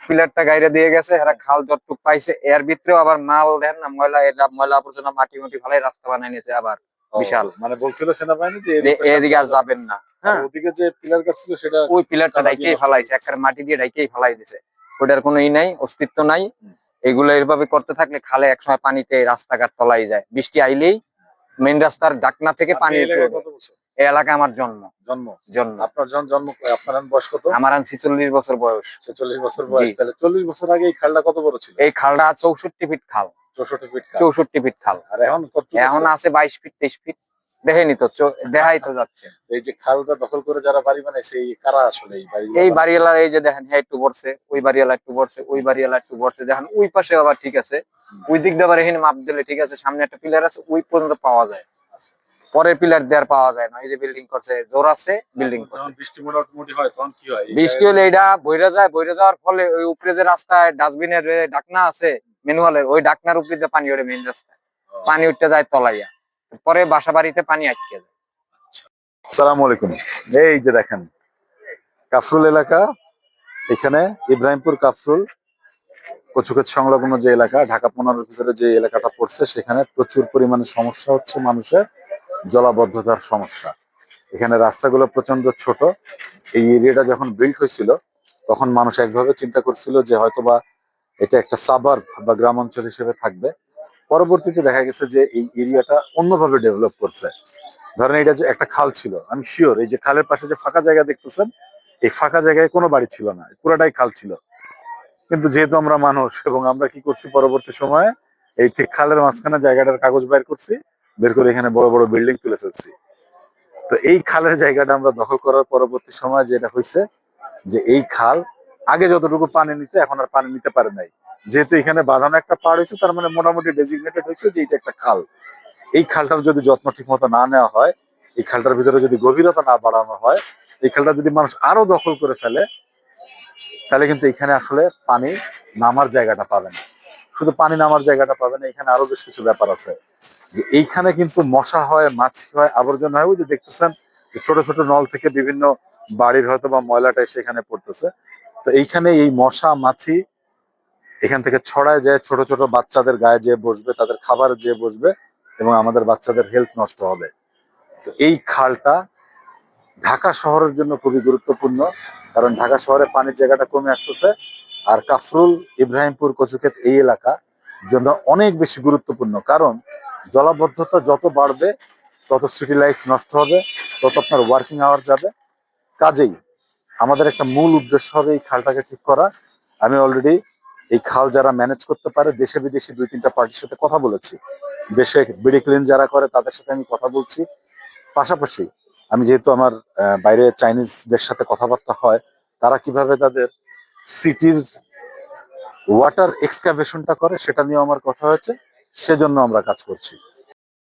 পিলারটা গাইরে দিয়ে গেছে, এরা খাল যতটুক পাইছে এর ভিতরেও আবার মাল দেন না, ময়লা এটা ময়লা আবর্জনা মাটি মাটি ফেলাই রাস্তা বানাই নিয়েছে আবার বিশাল। মানে বলছিল সেনাবাহিনী যে এদিকে আর যাবেন না। হ্যাঁ, ওদিকে যে পিলার কাটছিল সেটা ওই পিলারটা ডাইকেই ফেলাইছে, একটা মাটি দিয়ে ডাইকেই ফেলাই দিছে, ওটার কোনো ই নাই, অস্তিত্ব নাই। এগুলো এইভাবে করতে থাকলে খালে একসময় পানিতে রাস্তাঘাট তলাই যায়, বৃষ্টি আইলেই মেইন রাস্তার ডাকনা থেকে পানি উঠে। এই এলাকা আমার জন্ম। আপনার জন্ম আপনার বয়স কত? আমার 46 বছর বয়স। 46 বছর বয়স। তাহলে 40 বছর আগে এই খালটা কত বড় ছিল? এই খালটা 64 ফিট খাল। 64 ফিট খাল। আর এখন আছে 22 ফিট 23 ফিট। দেখেনি তো, দেখাই তো যাচ্ছে। এই যে খালটা দখল করে যারা বাড়ি বানাইছে এই কারা আসলে? এই বাড়িওয়ালা, এই যে দেখেন হ্যাঁ একটু বসছে, ওই বাড়িওয়ালা একটু বসছে, ওই বাড়িওয়ালা একটু বসছে, দেখেন ওই পাশে আবার ঠিক আছে, ওই দিক দিয়ে আবার এখানে মাপ দিলে ঠিক আছে, সামনে একটা পিলার আছে ওই পর্যন্ত পাওয়া যায়, পরের পিলার দেওয়ার পাওয়া যায় না। এই যে বিল্ডিং করছে, জোর আছে বিল্ডিং করছে। বৃষ্টি মোটামুটি হয় তখন কি হয়? বৃষ্টি হলে এটা বইরা যায়, বইরা যাওয়ার ফলে ওই উপরে যে রাস্তায় ডাস্টবিনের ডাকনা আছে ম্যানুয়ালের, ওই ডাকনার উপরে দিয়ে পানি ওঠে মেইন রাস্তায়, পানি উঠতে যায় তলাইয়া, পরে বাসা বাড়িতে পানি আটকে যায়। আসসালামু আলাইকুম। এই যে দেখেন কাফরুল এলাকা, এখানে ইব্রাহিমপুর কাফরুল কচুক্ষেত সংলগ্ন যে এলাকা, ঢাকা 15-র ভিতরে যে এলাকাটা পড়ছে, সেখানে প্রচুর পরিমাণে সমস্যা হচ্ছে মানুষের, জলাবদ্ধতার সমস্যা। এখানে রাস্তাগুলো প্রচন্ড ছোট। এই এরিয়াটা যখন বিল্ড হয়েছিল তখন মানুষ একভাবে চিন্তা করছিল যে হয়তোবা এটা একটা সাবার্ব বা গ্রাম অঞ্চল হিসেবে থাকবে। পরবর্তীতে দেখা গেছে যে এই এরিয়াটা অন্যভাবে ডেভেলপ করছে। ধরেন এটা যে একটা খাল ছিল, আমি শিওর এই যে খালের পাশে যে ফাঁকা জায়গা দেখতেছেন, এই ফাঁকা জায়গায় কোনো বাড়ি ছিল না, পুরাটাই খাল ছিল। কিন্তু যেহেতু আমরা মানুষ এবং আমরা কি করছি, পরবর্তী সময়ে এই ঠিক খালের মাঝখানে জায়গাটার কাগজ বের করছি, বের করে এখানে বড় বড় বিল্ডিং তুলে ফেলছি। তো এই খালের জায়গাটা আমরা দখল করার পরবর্তী সময় যেটা হয়েছে যে এই খাল আগে যতটুকু পানি নিতে এখন আর পানি নিতে পারে নাই। যেহেতু এখানে বাঁধানো একটা পাড় হয়েছে, তার মানে মোটামুটি ডেজিগনেটেড হয়েছে যে এটা একটা খাল। এই খালটার যদি যত্ন ঠিক মতো না নেওয়া হয়, এই খালটার ভিতরে যদি গভীরতা না বাড়ানো হয়, এই খালটা যদি মানুষ আরো দখল করে ফেলে, তাহলে কিন্তু এখানে আসলে পানি নামার জায়গাটা পাবে না। শুধু পানি নামার জায়গাটা পাবে না, এখানে আরো বেশ কিছু ব্যাপার আছে। যে এইখানে কিন্তু মশা হয়, মাছি হয়, আবর্জনা হয়। ওই যে দেখতেছেন ছোট ছোট নল থেকে বিভিন্ন বাড়ির হয়তো বা ময়লাটা সেখানে পড়তেছে। তো এইখানে এই মশা মাছি এখান থেকে ছড়ায় যায়, ছোট ছোট বাচ্চাদের গায়ে যেয়ে বসবে, তাদের খাবার যেয়ে বসবে এবং আমাদের বাচ্চাদের হেলথ নষ্ট হবে। তো এই খালটা ঢাকা শহরের জন্য খুবই গুরুত্বপূর্ণ, কারণ ঢাকা শহরে পানির জায়গাটা কমে আসতেছে। আর কাফরুল, ইব্রাহিমপুর, কচুক্ষেত এই এলাকা জন্য অনেক বেশি গুরুত্বপূর্ণ, কারণ জলাবদ্ধতা যত বাড়বে তত সিটি লাইফ নষ্ট হবে, তত আপনার ওয়ার্কিং আওয়ার যাবে। কাজেই আমাদের একটা মূল উদ্দেশ্য হবে এই খালটাকে ঠিক করা। আমি অলরেডি এই খাল যারা ম্যানেজ করতে পারে, দেশে বিদেশি 2-3টা পার্টির সাথে কথা বলেছি। দেশে বিডি ক্লিন যারা করে তাদের সাথে আমি কথা বলছি। পাশাপাশি আমি যেহেতু আমার বাইরে চাইনিজদের সাথে কথাবার্তা হয়, তারা কিভাবে তাদের সিটির ওয়াটার এক্সকাভেশনটা করে সেটা নিয়ে আমার কথা হয়েছে, সেজন্য আমরা কাজ করছি।